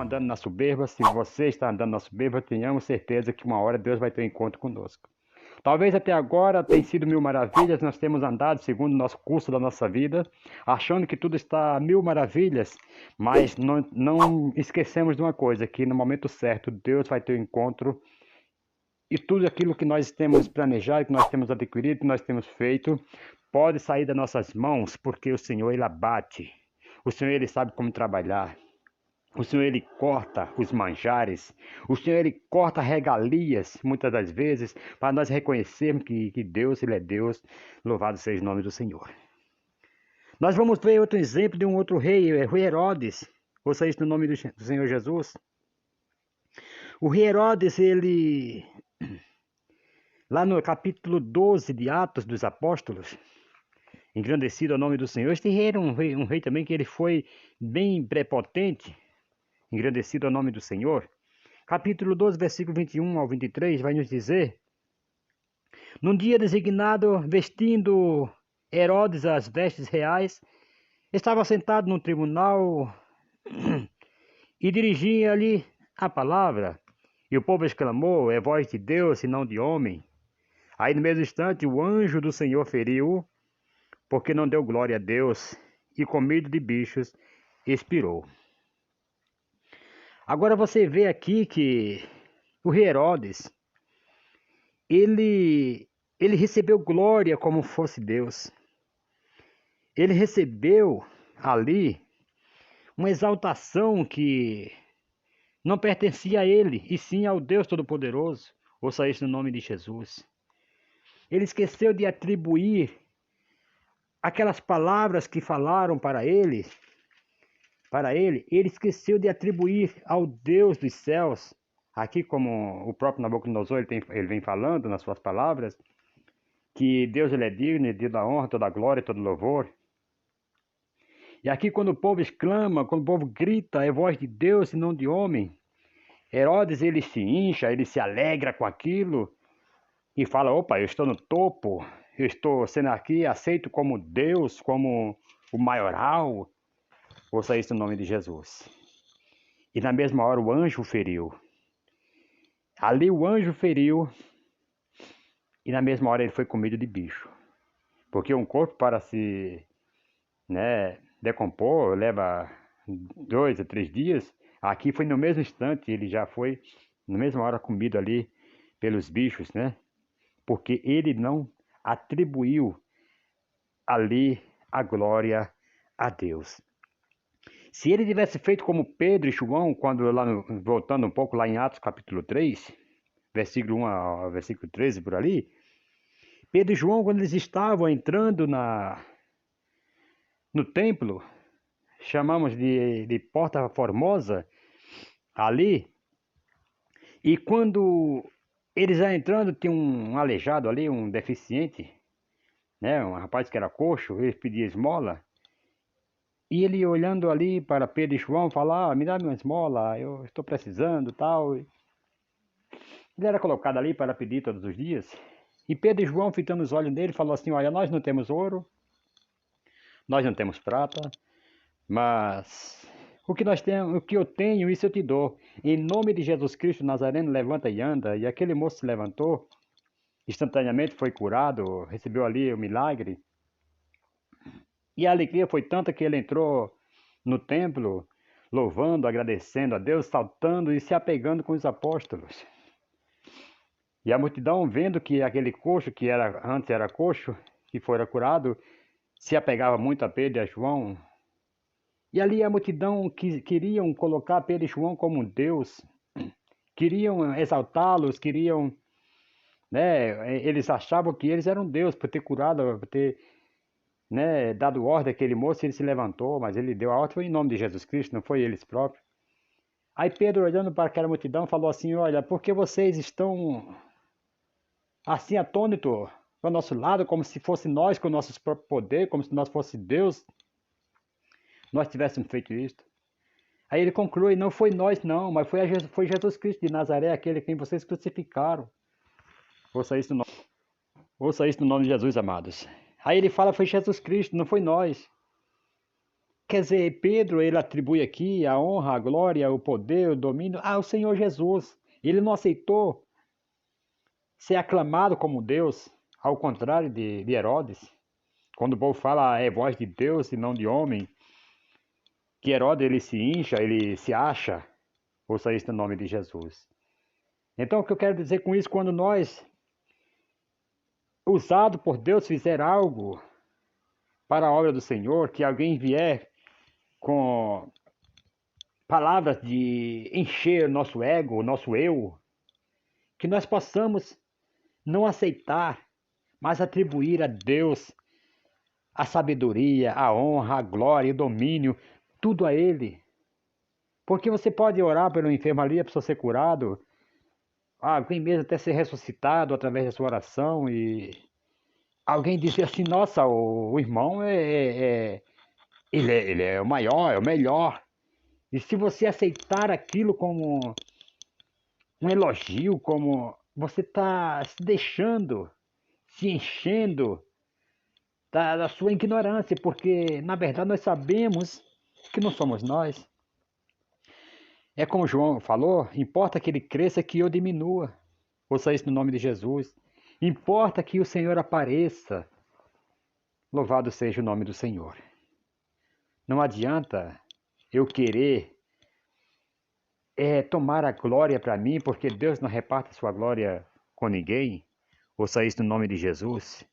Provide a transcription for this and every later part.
andando na soberba, se você está andando na soberba, tenhamos certeza que uma hora Deus vai ter um encontro conosco. Talvez até agora tenha sido mil maravilhas, nós temos andado segundo o nosso curso da nossa vida, achando que tudo está a mil maravilhas, mas não esquecemos de uma coisa, que no momento certo Deus vai ter um encontro e tudo aquilo que nós temos planejado, que nós temos adquirido, que nós temos feito, pode sair das nossas mãos, porque o Senhor ele abate, o Senhor ele sabe como trabalhar. O Senhor, Ele corta os manjares. O Senhor, Ele corta regalias, muitas das vezes, para nós reconhecermos que Deus, Ele é Deus. Louvado seja o nome do Senhor. Nós vamos ver outro exemplo de um outro rei, o rei Herodes. Ouça isso no nome do Senhor Jesus. O rei Herodes, ele... Lá no capítulo 12 de Atos dos Apóstolos, engrandecido ao nome do Senhor. Este rei era um rei também que ele foi bem prepotente, engrandecido ao nome do Senhor. Capítulo 12, versículo 21 ao 23, vai nos dizer: Num dia designado, vestindo Herodes as vestes reais, estava sentado no tribunal e dirigia-lhe a palavra. E o povo exclamou: É voz de Deus e não de homem. Aí no mesmo instante o anjo do Senhor feriu-o, porque não deu glória a Deus, e com medo de bichos expirou. Agora você vê aqui que o rei Herodes, ele recebeu glória como fosse Deus. Ele recebeu ali uma exaltação que não pertencia a ele, e sim ao Deus Todo-Poderoso. Ouça isso no nome de Jesus. Ele esqueceu de atribuir aquelas palavras que falaram para ele, ele esqueceu de atribuir ao Deus dos céus, aqui como o próprio Nabucodonosor ele vem falando nas suas palavras, que Deus ele é digno de toda honra, toda glória, todo louvor. E aqui quando o povo exclama, quando o povo grita, é voz de Deus e não de homem, Herodes ele se incha, ele se alegra com aquilo e fala: opa, eu estou no topo, eu estou sendo aqui aceito como Deus, como o maioral. Ouça isso no nome de Jesus. E na mesma hora o anjo o feriu. Ali o anjo feriu e na mesma hora ele foi comido de bicho. Porque um corpo para se decompor leva 2 a 3 dias. Aqui foi no mesmo instante, ele já foi na mesma hora comido ali pelos bichos, né? Porque ele não atribuiu ali a glória a Deus. Se ele tivesse feito como Pedro e João, quando voltando um pouco lá em Atos capítulo 3, versículo 1 ao versículo 13 por ali, Pedro e João, quando eles estavam entrando no templo, chamamos de Porta Formosa, ali, e quando eles já entrando, tinha um aleijado ali, um deficiente, né, um rapaz que era coxo, ele pedia esmola, e ele olhando ali para Pedro e João, falar: me dá uma esmola, eu estou precisando, tal. Ele era colocado ali para pedir todos os dias. E Pedro e João, fitando os olhos dele, falou assim: olha, nós não temos ouro, nós não temos prata, mas o que nós temos, o que eu tenho, isso eu te dou. Em nome de Jesus Cristo Nazareno, levanta e anda. E aquele moço se levantou, instantaneamente foi curado, recebeu ali o milagre. E a alegria foi tanta que ele entrou no templo, louvando, agradecendo a Deus, saltando e se apegando com os apóstolos. E a multidão, vendo que aquele coxo, que antes era coxo, que fora curado, se apegava muito a Pedro e a João. E ali a multidão queriam colocar Pedro e João como um Deus, queriam exaltá-los, queriam, eles achavam que eles eram Deus por ter curado, por ter dado ordem àquele moço. Ele se levantou, mas ele deu a ordem foi em nome de Jesus Cristo, não foi eles próprios. Aí Pedro, olhando para aquela multidão, falou assim: olha, por que vocês estão assim atônitos para o nosso lado, como se fosse nós com nossos próprios poderes, como se nós fosse Deus, nós tivéssemos feito isso? Aí ele conclui: não foi nós não, mas foi Jesus Cristo de Nazaré, aquele quem vocês crucificaram. Ouça isso no nome de Jesus, amados. Aí ele fala: foi Jesus Cristo, não foi nós. quer dizer, Pedro, ele atribui aqui a honra, a glória, o poder, o domínio ao Senhor Jesus. Ele não aceitou ser aclamado como Deus, ao contrário de Herodes. Quando o povo fala é voz de Deus e não de homem, que Herodes ele se incha, ele se acha, ouça isso no nome de Jesus. Então o que eu quero dizer com isso, quando nós, usado por Deus, fizer algo para a obra do Senhor, que alguém vier com palavras de encher o nosso ego, o nosso eu, que nós possamos não aceitar, mas atribuir a Deus a sabedoria, a honra, a glória, o domínio, tudo a Ele. Porque você pode orar pelo enfermo ali, a pessoa ser curado, alguém mesmo até ser ressuscitado através da sua oração e alguém dizer assim, nossa, o irmão ele é o maior, é o melhor. E se você aceitar aquilo como um elogio, como você está se deixando, se enchendo da sua ignorância, porque na verdade nós sabemos que não somos nós. É como João falou, importa que ele cresça, que eu diminua. Ouça isso no nome de Jesus. Importa que o Senhor apareça. Louvado seja o nome do Senhor. Não adianta eu querer tomar a glória para mim, porque Deus não reparte a sua glória com ninguém. Ouça isso no nome de Jesus.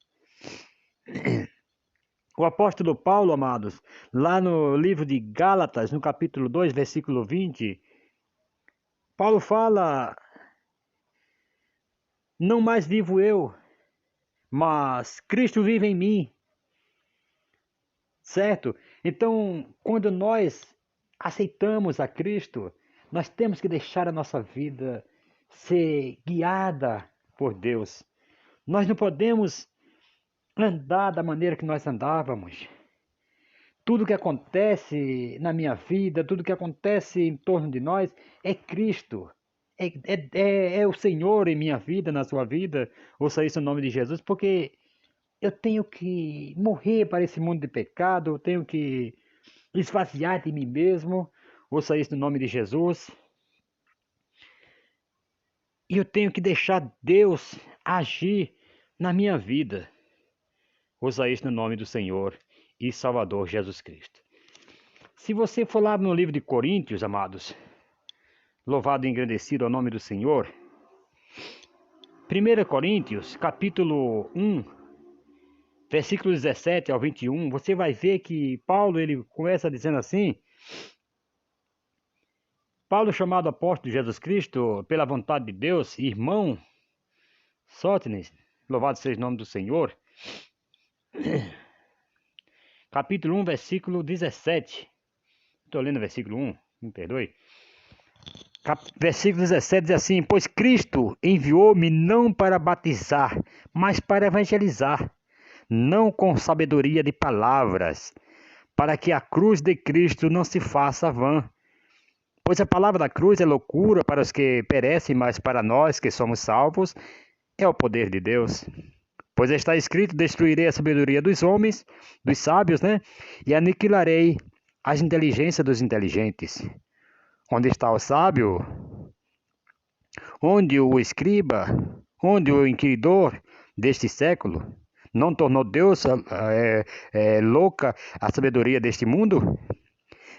O apóstolo Paulo, amados, lá no livro de Gálatas, no capítulo 2, versículo 20, Paulo fala: não mais vivo eu, mas Cristo vive em mim. Certo? Então, quando nós aceitamos a Cristo, nós temos que deixar a nossa vida ser guiada por Deus. Nós não podemos andar da maneira que nós andávamos. Tudo que acontece na minha vida, tudo que acontece em torno de nós é Cristo. É o Senhor em minha vida, na sua vida. Ouça isso no nome de Jesus, porque eu tenho que morrer para esse mundo de pecado, eu tenho que esvaziar de mim mesmo. Ouça isso no nome de Jesus. E eu tenho que deixar Deus agir na minha vida. Ouça isso no nome do Senhor e Salvador Jesus Cristo. Se você for lá no livro de Coríntios, amados, louvado e engrandecido ao nome do Senhor, 1 Coríntios, capítulo 1, versículo 17 ao 21, você vai ver que Paulo ele começa dizendo assim: Paulo, chamado apóstolo de Jesus Cristo, pela vontade de Deus, irmão Sóstenes, louvado seja o nome do Senhor, capítulo 1, versículo 17. Estou lendo o versículo 1, me perdoe. Versículo 17 diz assim: pois Cristo enviou-me não para batizar, mas para evangelizar, não com sabedoria de palavras, para que a cruz de Cristo não se faça vã. Pois a palavra da cruz é loucura para os que perecem, mas para nós que somos salvos é o poder de Deus. Pois está escrito: destruirei a sabedoria dos homens, dos sábios, né? E aniquilarei as inteligências dos inteligentes. Onde está o sábio? Onde o escriba? Onde o inquiridor deste século? Não tornou Deus louca a sabedoria deste mundo?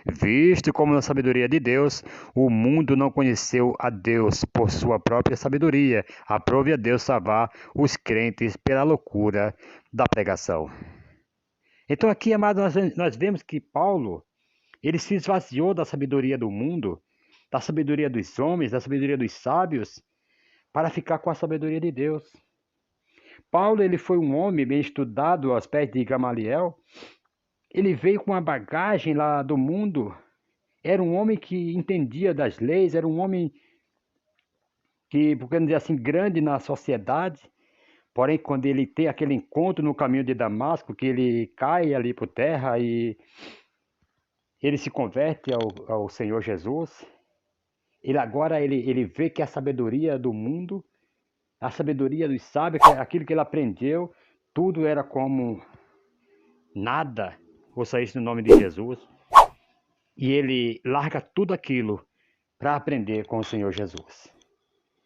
Visto como na sabedoria de Deus, o mundo não conheceu a Deus por sua própria sabedoria, aprove a Deus salvar os crentes pela loucura da pregação. Então aqui, amados, nós vemos que Paulo, ele se esvaziou da sabedoria do mundo, da sabedoria dos homens, da sabedoria dos sábios, para ficar com a sabedoria de Deus. Paulo, ele foi um homem bem estudado aos pés de Gamaliel. Ele veio com a bagagem lá do mundo. Era um homem que entendia das leis, era um homem que, por que não dizer assim, grande na sociedade. Porém, quando ele tem aquele encontro no caminho de Damasco, que ele cai ali por terra e ele se converte ao Senhor Jesus, ele vê que a sabedoria do mundo, a sabedoria dos sábios, aquilo que ele aprendeu, tudo era como nada. Ouça isso no nome de Jesus. e ele larga tudo aquilo para aprender com o Senhor Jesus.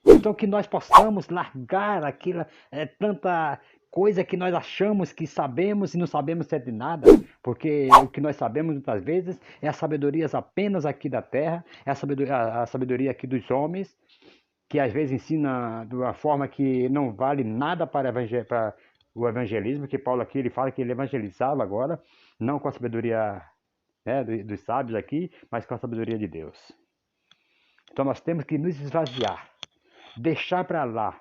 Então que nós possamos largar aquilo, tanta coisa que nós achamos que sabemos e não sabemos ser de nada, porque o que nós sabemos muitas vezes é a sabedoria apenas aqui da terra, é a sabedoria aqui dos homens, que às vezes ensina de uma forma que não vale nada para o evangelismo, que Paulo aqui ele fala que ele evangelizava agora, não com a sabedoria, né, dos sábios aqui, mas com a sabedoria de Deus. Então nós temos que nos esvaziar, deixar para lá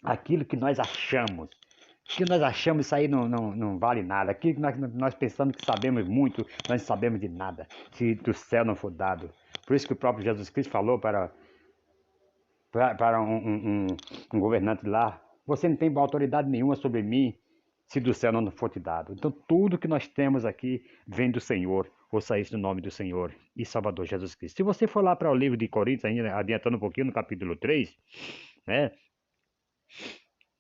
aquilo que nós achamos. O que nós achamos, isso aí não vale nada. Aquilo que nós pensamos que sabemos muito, nós não sabemos de nada, se do céu não for dado. Por isso que o próprio Jesus Cristo falou para um governante lá: você não tem autoridade nenhuma sobre mim, se do céu não for te dado. Então tudo que nós temos aqui vem do Senhor. Ouça isso no nome do Senhor e Salvador Jesus Cristo. Se você for lá para o livro de Coríntios, ainda adiantando um pouquinho, no capítulo 3, né?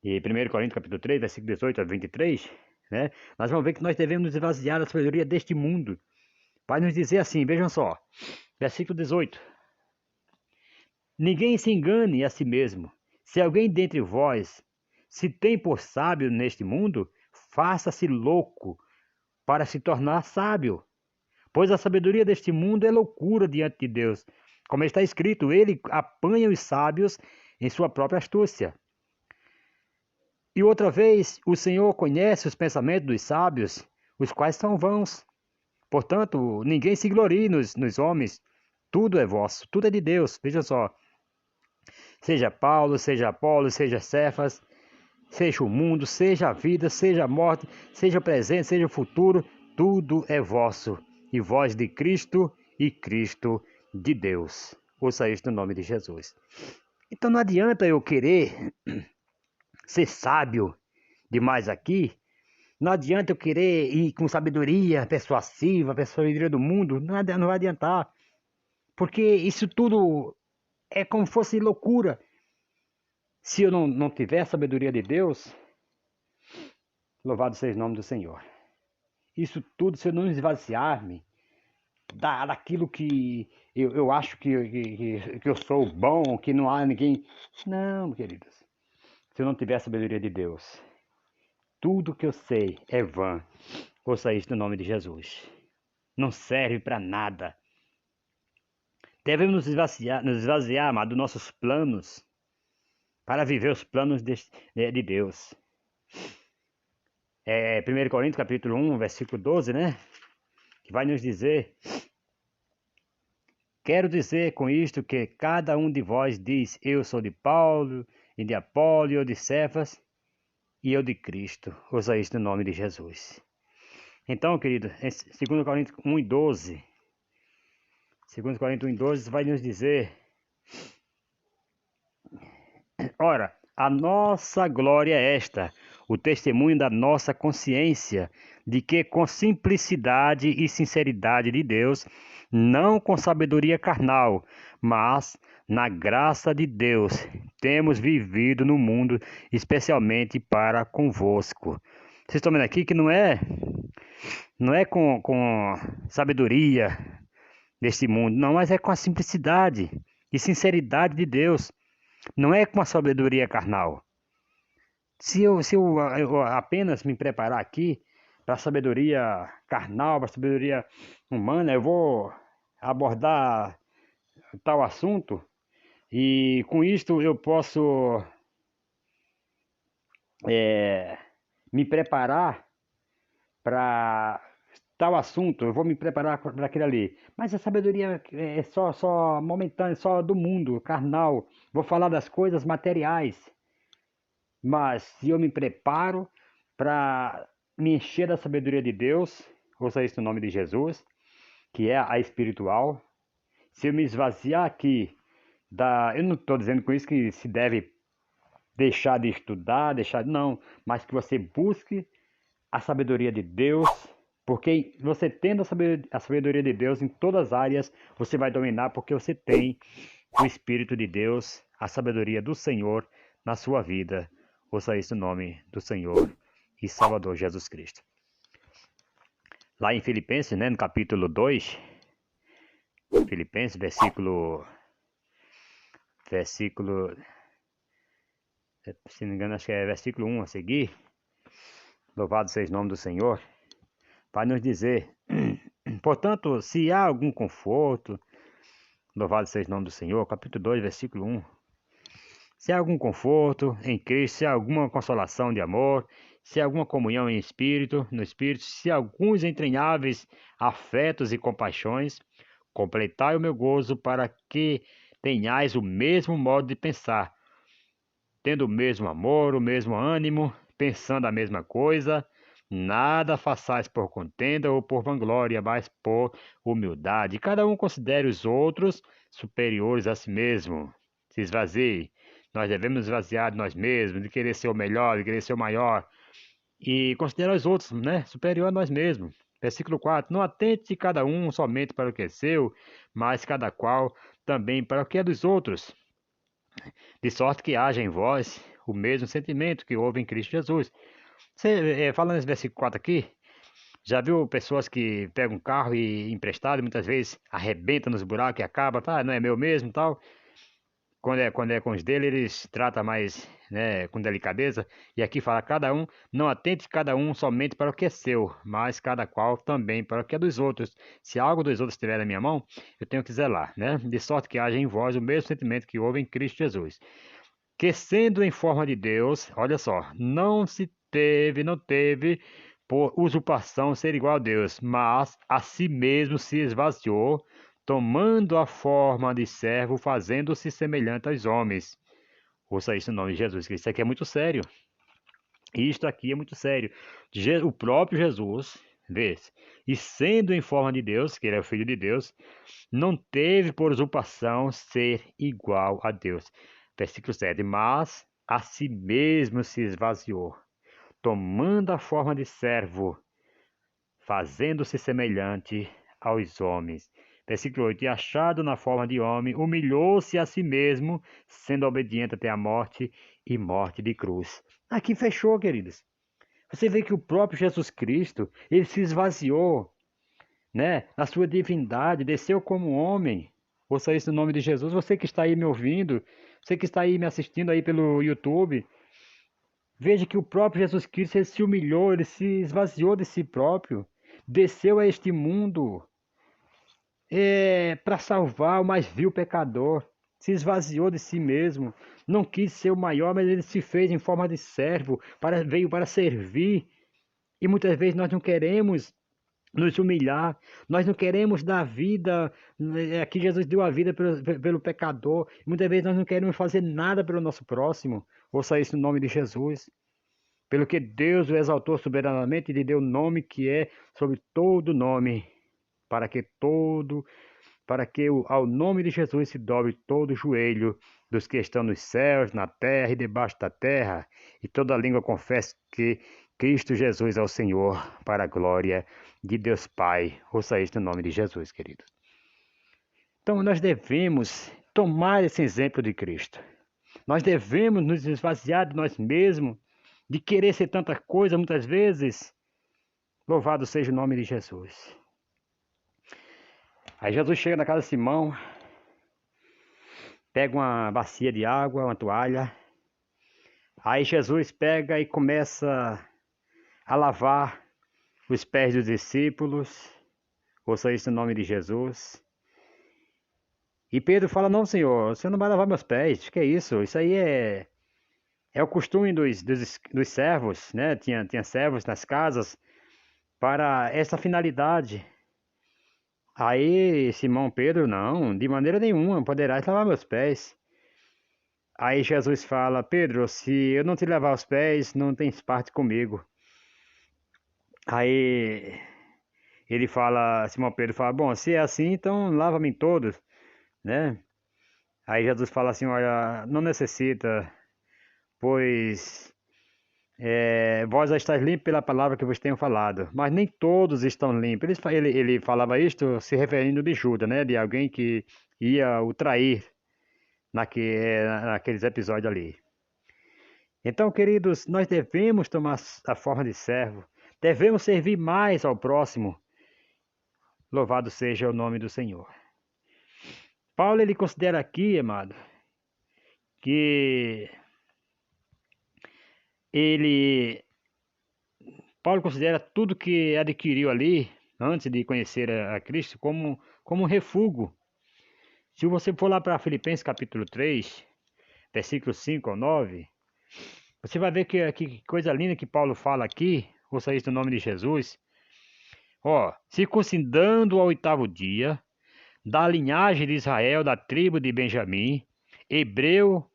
E 1 Coríntios capítulo 3, versículo 18 a 23, né? Nós vamos ver que nós devemos nos esvaziar da sabedoria deste mundo. Vai nos dizer assim, vejam só, versículo 18: ninguém se engane a si mesmo. Se alguém dentre vós se tem por sábio neste mundo, faça-se louco para se tornar sábio. Pois a sabedoria deste mundo é loucura diante de Deus. Como está escrito, ele apanha os sábios em sua própria astúcia. E outra vez, o Senhor conhece os pensamentos dos sábios, os quais são vãos. Portanto, ninguém se glorie nos homens. Tudo é vosso, tudo é de Deus. Veja só. Seja Paulo, seja Apolo, seja Cefas, seja o mundo, seja a vida, seja a morte, seja o presente, seja o futuro, tudo é vosso. E vós de Cristo e Cristo de Deus. Ouça isto no nome de Jesus. Então não adianta eu querer ser sábio demais aqui. Não adianta eu querer ir com sabedoria persuasiva, sabedoria do mundo. Não vai adiantar. Porque isso tudo é como fosse loucura. Se eu não tiver a sabedoria de Deus, louvado seja o nome do Senhor. Isso tudo, se eu não esvaziar-me daquilo que eu acho que eu sou bom, que não há ninguém. Não, queridos. Se eu não tiver a sabedoria de Deus, tudo que eu sei é vã. Ouça isso no nome de Jesus. Não serve para nada. Devemos nos esvaziar, amado, dos nossos planos, para viver os planos de Deus. 1 Coríntios capítulo 1, versículo 12, né? Que vai nos dizer: quero dizer com isto que cada um de vós diz: eu sou de Paulo, e de Apolo, e eu de Cefas, e eu de Cristo. Ouça isto no nome de Jesus. Então, querido, 2 Coríntios 1 e 12, 2 Coríntios 1 e 12 vai nos dizer: ora, a nossa glória é esta, o testemunho da nossa consciência, de que com simplicidade e sinceridade de Deus, não com sabedoria carnal, mas na graça de Deus, temos vivido no mundo, especialmente para convosco. Vocês estão vendo aqui que não é com sabedoria deste mundo, não, mas é com a simplicidade e sinceridade de Deus. Não é com a sabedoria carnal. Se eu apenas me preparar aqui para a sabedoria carnal, para a sabedoria humana, eu vou abordar tal assunto e com isto eu posso me preparar para tal assunto, eu vou me preparar para aquele ali. Mas a sabedoria é só momentânea, só do mundo, carnal. Vou falar das coisas materiais. Mas se eu me preparo para me encher da sabedoria de Deus, ouça isso no nome de Jesus, que é a espiritual, se eu me esvaziar aqui eu não estou dizendo com isso que se deve deixar de estudar, não, mas que você busque a sabedoria de Deus, porque você tendo a sabedoria de Deus em todas as áreas, você vai dominar, porque você tem o Espírito de Deus, a sabedoria do Senhor na sua vida. Ouça isso no nome do Senhor e Salvador Jesus Cristo. Lá em Filipenses, né, no capítulo 2, Filipenses, se não me engano, acho que é versículo 1 a seguir. Louvado seja o nome do Senhor. Vai nos dizer, portanto, se há algum conforto, louvado seja o nome do Senhor, capítulo 2, versículo 1. Se há algum conforto em Cristo, se há alguma consolação de amor, se há alguma comunhão em espírito, no espírito, se há alguns entranháveis afetos e compaixões, completai o meu gozo para que tenhais o mesmo modo de pensar, tendo o mesmo amor, o mesmo ânimo, pensando a mesma coisa. Nada façais por contenda ou por vanglória, mas por humildade. Cada um considere os outros superiores a si mesmo. Se esvazie. Nós devemos esvaziar de nós mesmos, de querer ser o melhor, de querer ser o maior. E considerar os outros, né, superior a nós mesmos. Versículo 4. Não atente cada um somente para o que é seu, mas cada qual também para o que é dos outros. De sorte que haja em vós o mesmo sentimento que houve em Cristo Jesus. Você, falando nesse versículo 4 aqui, já viu pessoas que pegam um carro e emprestado, e muitas vezes arrebenta nos buracos e acaba, tá, não é meu mesmo e tal. Quando é com os dele, eles tratam mais, né, com delicadeza. E aqui fala, cada um, não atente cada um somente para o que é seu, mas cada qual também para o que é dos outros. Se algo dos outros estiver na minha mão, eu tenho que zelar, né? De sorte que haja em vós o mesmo sentimento que houve em Cristo Jesus. Que sendo em forma de Deus, olha só, não teve por usurpação ser igual a Deus, mas a si mesmo se esvaziou, tomando a forma de servo, fazendo-se semelhante aos homens. Ouça isso em nome de Jesus, que isso aqui é muito sério. Isto aqui é muito sério. O próprio Jesus, vê, e sendo em forma de Deus, que ele é o Filho de Deus, não teve por usurpação ser igual a Deus. Versículo 7. Mas a si mesmo se esvaziou, tomando a forma de servo, fazendo-se semelhante aos homens. Versículo 8. E achado na forma de homem, humilhou-se a si mesmo, sendo obediente até a morte e morte de cruz. Aqui fechou, queridos. Você vê que o próprio Jesus Cristo, ele se esvaziou, né? Na sua divindade, desceu como homem. Ouça isso no nome de Jesus. Você que está aí me ouvindo, você que está aí me assistindo aí pelo YouTube, veja que o próprio Jesus Cristo, ele se humilhou, ele se esvaziou de si próprio, desceu a este mundo para salvar o mais vil pecador, se esvaziou de si mesmo, não quis ser o maior, mas ele se fez em forma de servo, veio para servir. E muitas vezes nós não queremos nos humilhar, nós não queremos dar vida, aqui Jesus deu a vida pelo pecador, muitas vezes nós não queremos fazer nada pelo nosso próximo. Ouça isso no nome de Jesus. Pelo que Deus o exaltou soberanamente e lhe deu o nome que é sobre todo nome, para que ao nome de Jesus se dobre todo o joelho dos que estão nos céus, na terra e debaixo da terra, e toda língua confesse que Cristo Jesus é o Senhor, para a glória de Deus Pai. Ouça isto no nome de Jesus, querido. Então nós devemos tomar esse exemplo de Cristo. Nós devemos nos esvaziar de nós mesmos, de querer ser tanta coisa muitas vezes. Louvado seja o nome de Jesus. Aí Jesus chega na casa de Simão, pega uma bacia de água, uma toalha. Aí Jesus pega e começa a lavar os pés dos discípulos. Ouça isso no nome de Jesus. E Pedro fala, não, Senhor, o Senhor não vai lavar meus pés. Que é isso? Isso aí é o costume dos servos, né? Tinha servos nas casas para essa finalidade. Aí Simão Pedro, não, de maneira nenhuma, poderás lavar meus pés. Aí Jesus fala, Pedro, se eu não te lavar os pés, não tens parte comigo. Aí Simão Pedro fala, bom, se é assim, então lava-me todos, né? Aí Jesus fala assim, olha, não necessita, pois vós já estáis limpos pela palavra que vos tenho falado, mas nem todos estão limpos. Ele falava isto se referindo de Judas, né? De alguém que ia o trair naqueles episódios ali. Então, queridos, nós devemos tomar a forma de servo, devemos servir mais ao próximo. Louvado seja o nome do Senhor. Paulo ele considera aqui, amado, que ele Paulo considera tudo que adquiriu ali antes de conhecer a Cristo como um refúgio. Se você for lá para Filipenses capítulo 3, versículos 5 ao 9, você vai ver que coisa linda que Paulo fala aqui, ouça isso no nome de Jesus. Ó, circuncidando ao 8º dia, da linhagem de Israel, da tribo de Benjamim, hebreu,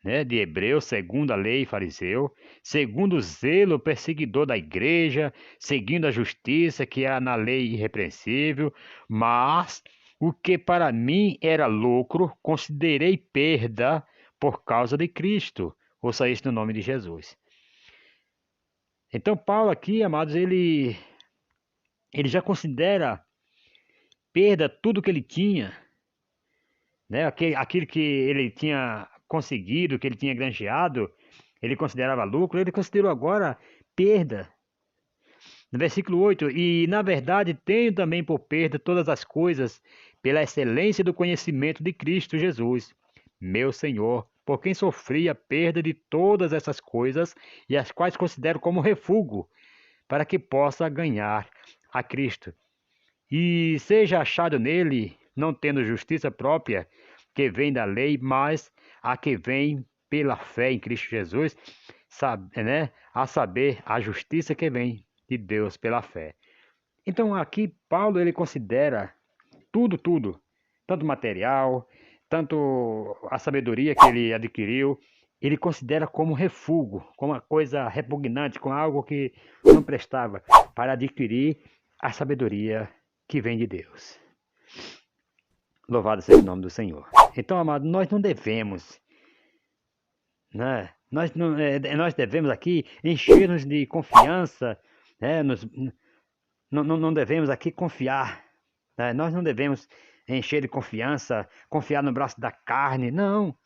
né, de hebreu, segundo a lei fariseu, segundo o zelo perseguidor da igreja, seguindo a justiça que há na lei irrepreensível, mas o que para mim era lucro, considerei perda por causa de Cristo. Ouça isso no nome de Jesus. Então Paulo aqui, amados, ele já considera perda tudo que ele tinha, né? Aquilo que ele tinha conseguido, que ele tinha granjeado, ele considerava lucro, ele considerou agora perda. No versículo 8, e na verdade tenho também por perda todas as coisas, pela excelência do conhecimento de Cristo Jesus, meu Senhor, por quem sofri a perda de todas essas coisas, e as quais considero como refúgio, para que possa ganhar a Cristo. E seja achado nele, não tendo justiça própria, que vem da lei, mas a que vem pela fé em Cristo Jesus, né? A saber, a justiça que vem de Deus pela fé. Então aqui Paulo ele considera tudo, tanto material, tanto a sabedoria que ele adquiriu, ele considera como refúgio, como uma coisa repugnante, como algo que não prestava, para adquirir a sabedoria que vem de Deus. Louvado seja o nome do Senhor. Então, amado, nós não devemos, né? Nós devemos aqui encher-nos de confiança, né? Não devemos aqui confiar, né? Nós não devemos encher de confiança, confiar no braço da carne, não.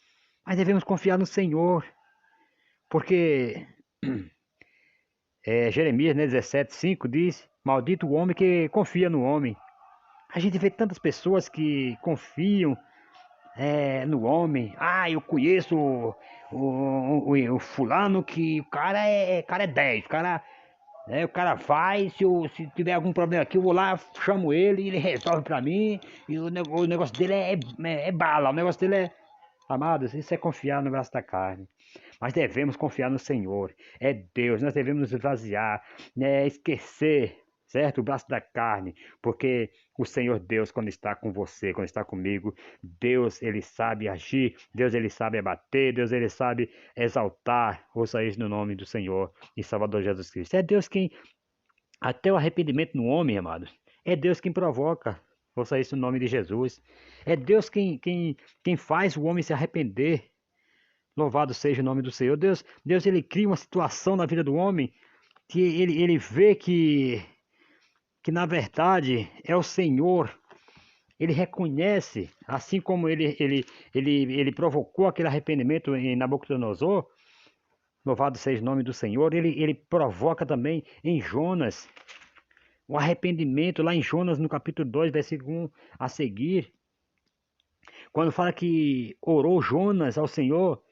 Mas devemos confiar no Senhor, porque Jeremias, né, 17:5 diz: Maldito o homem que confia no homem. A gente vê tantas pessoas que confiam no homem. Ah, eu conheço o fulano que o cara é 10. O cara vai, se tiver algum problema aqui, eu vou lá, chamo ele, ele resolve pra mim. E o negócio dele é bala, o negócio dele é. Amados, isso é confiar no braço da carne. Mas devemos confiar no Senhor. É Deus, nós devemos nos esvaziar, né? Esquecer, certo? O braço da carne. Porque o Senhor Deus, quando está com você, quando está comigo, Deus, ele sabe agir, Deus, ele sabe abater, Deus, ele sabe exaltar. Ouça isso no nome do Senhor e Salvador Jesus Cristo. É Deus quem, até o arrependimento no homem, amados, é Deus quem provoca. Ouça isso no nome de Jesus. É Deus quem faz o homem se arrepender. Louvado seja o nome do Senhor. Deus ele cria uma situação na vida do homem que ele vê que na verdade é o Senhor. Ele reconhece, assim como ele provocou aquele arrependimento em Nabucodonosor, louvado seja o nome do Senhor, ele provoca também em Jonas o arrependimento, lá em Jonas no capítulo 2, versículo 1 a seguir, quando fala que orou Jonas ao Senhor,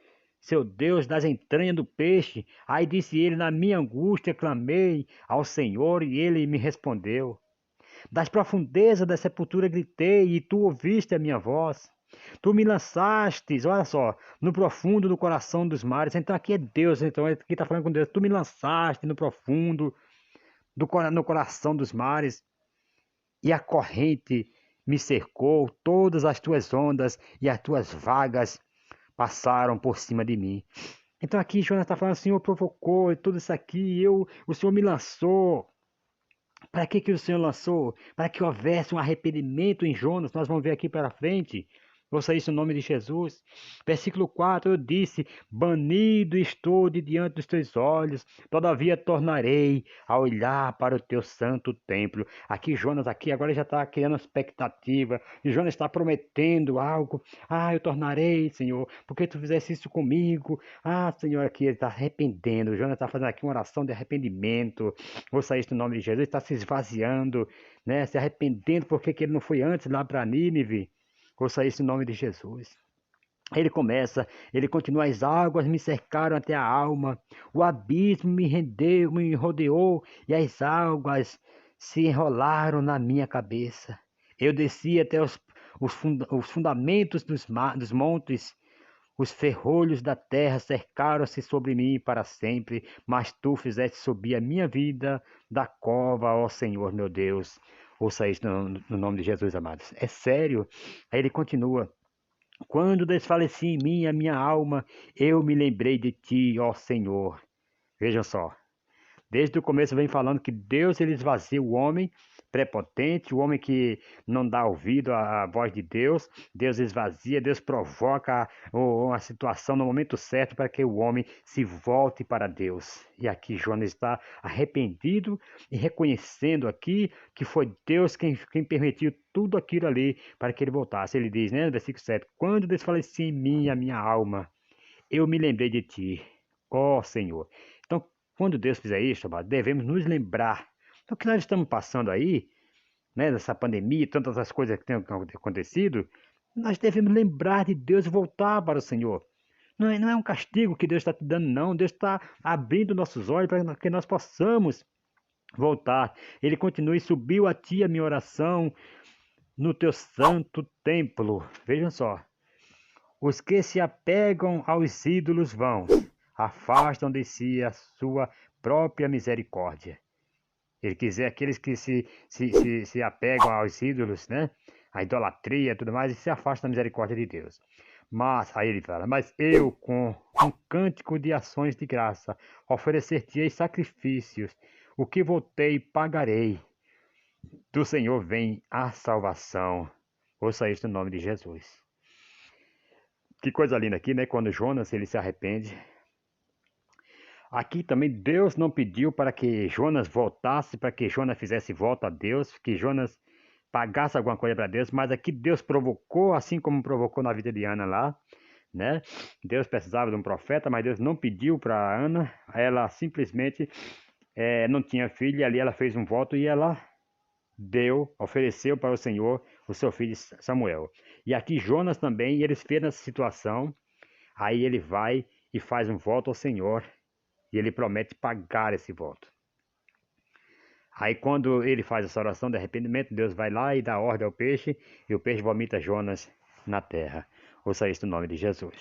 seu Deus, das entranhas do peixe. Aí disse ele: Na minha angústia clamei ao Senhor e ele me respondeu. Das profundezas da sepultura gritei e tu ouviste a minha voz. Tu me lançastes, olha só, no profundo do coração dos mares. Então aqui é Deus, então aqui está falando com Deus. Tu me lançaste no profundo no coração dos mares e a corrente me cercou, todas as tuas ondas e as tuas vagas passaram por cima de mim. Então aqui Jonas está falando, o Senhor provocou tudo isso aqui, o Senhor me lançou. Para que o Senhor lançou? Para que houvesse um arrependimento em Jonas, nós vamos ver aqui para frente. Ouça isso no nome de Jesus. Versículo 4, eu disse, banido estou de diante dos teus olhos, todavia tornarei a olhar para o teu santo templo. Aqui Jonas, aqui agora já está criando expectativa, e Jonas está prometendo algo. Ah, eu tornarei, Senhor, porque tu fizeste isso comigo. Ah, Senhor, aqui ele está arrependendo. Jonas está fazendo aqui uma oração de arrependimento. Ouça isso no nome de Jesus, está se esvaziando, né? Se arrependendo porque que ele não foi antes lá para Nínive. Ouça isso em nome de Jesus. Ele continua, as águas me cercaram até a alma, o abismo me rodeou, e as águas se enrolaram na minha cabeça. Eu desci até os fundamentos dos montes, os ferrolhos da terra cercaram-se sobre mim para sempre, mas tu fizeste subir a minha vida da cova, ó Senhor meu Deus. Ouça isso no nome de Jesus, amados. É sério. Aí ele continua. Quando desfaleci em mim a minha alma, eu me lembrei de ti, ó Senhor. Vejam só, desde o começo vem falando que Deus ele esvazia o homem prepotente, o homem que não dá ouvido à voz de Deus. Deus esvazia, Deus provoca uma situação no momento certo para que o homem se volte para Deus. E aqui Jonas está arrependido e reconhecendo aqui que foi Deus quem permitiu tudo aquilo ali para que ele voltasse. Ele diz, né, no versículo 7, quando desfaleci em mim a minha alma, eu me lembrei de ti, ó Senhor. Então, quando Deus fizer isso, devemos nos lembrar do que nós estamos passando aí, né, dessa pandemia, tantas as coisas que têm acontecido. Nós devemos lembrar de Deus e voltar para o Senhor. Não é um castigo que Deus está te dando, não. Deus está abrindo nossos olhos para que nós possamos voltar. Ele continua e subiu a ti a minha oração no teu santo templo. Vejam só. Os que se apegam aos ídolos vãos, afastam de si a sua própria misericórdia. Ele quer dizer aqueles que se apegam aos ídolos, né? A idolatria e tudo mais, e se afastam da misericórdia de Deus. Mas, aí ele fala, mas eu, com um cântico de ações de graça, oferecer-te-ei sacrifícios, o que voltei pagarei. Do Senhor vem a salvação. Ouça isso no nome de Jesus. Que coisa linda aqui, né? Quando Jonas ele se arrepende. Aqui também Deus não pediu para que Jonas voltasse, para que Jonas fizesse voto a Deus, que Jonas pagasse alguma coisa para Deus, mas aqui Deus provocou, assim como provocou na vida de Ana lá, né? Deus precisava de um profeta, mas Deus não pediu para Ana, ela simplesmente não tinha filho, e ali ela fez um voto e ela ofereceu para o Senhor o seu filho Samuel. E aqui Jonas também, eles fez nessa situação, aí ele vai e faz um voto ao Senhor, e ele promete pagar esse voto. Aí quando ele faz essa oração de arrependimento, Deus vai lá e dá ordem ao peixe, e o peixe vomita Jonas na terra. Ouça isso no nome de Jesus.